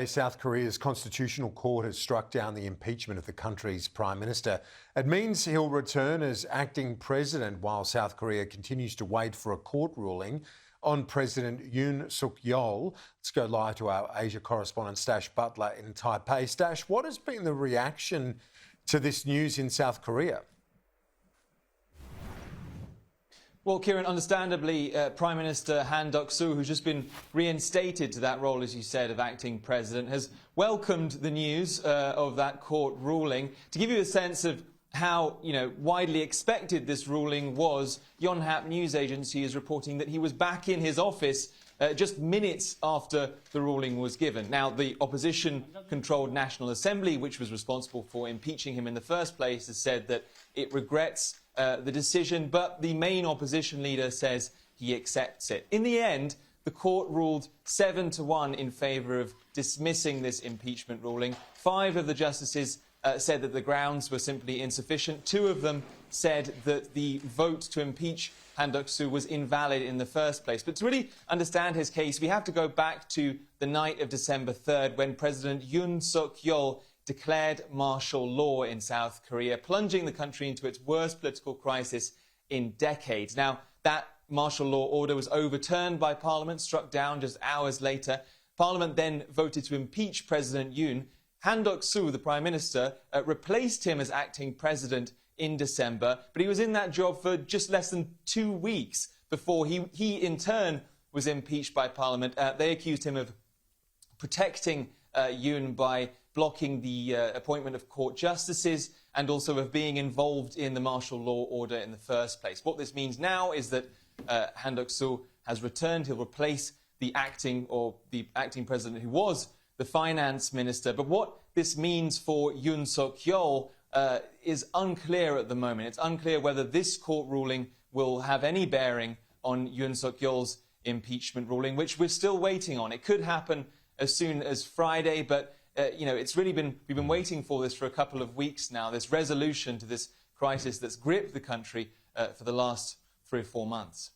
South Korea's constitutional court has struck down the impeachment of the country's Prime Minister. It means he'll return as acting president while South Korea continues to wait for a court ruling on President Yoon Suk Yeol. Let's go live to our Asia correspondent Stash Butler in Taipei. Stash, what has been the reaction to this news in South Korea? Well, Kieran, understandably, Prime Minister Han Duck-soo, who's just been reinstated to that role, as you said, of acting president, has welcomed the news of that court ruling. To give you a sense of how, widely expected this ruling was, Yonhap news agency is reporting that he was back in his office just minutes after the ruling was given. Now, the opposition-controlled National Assembly, which was responsible for impeaching him in the first place, has said that it regrets the decision, but the main opposition leader says he accepts it. In the end, the court ruled 7-1 in favour of dismissing this impeachment ruling. 5 of the justices said that the grounds were simply insufficient. 2 of them said that the vote to impeach Han Duck-soo was invalid in the first place. But to really understand his case, we have to go back to the night of December 3rd, when President Yoon Suk Yeol declared martial law in South Korea, plunging the country into its worst political crisis in decades. Now, that martial law order was overturned by Parliament, struck down just hours later. Parliament then voted to impeach President Yoon. Han Duck-soo, the Prime Minister, replaced him as acting president in December, but he was in that job for just less than 2 weeks before he in turn was impeached by Parliament. They accused him of protecting Yoon by blocking the appointment of court justices and also of being involved in the martial law order in the first place. What this means now is that Han Duck-soo has returned. He'll replace the acting president who was the finance minister. But what this means for Yoon Suk Yeol is unclear at the moment. It's unclear whether this court ruling will have any bearing on Yoon Suk Yeol's impeachment ruling, which we're still waiting on. It could happen as soon as Friday, but we've been waiting for this for a couple of weeks now, this resolution to this crisis that's gripped the country for the last 3 or 4 months.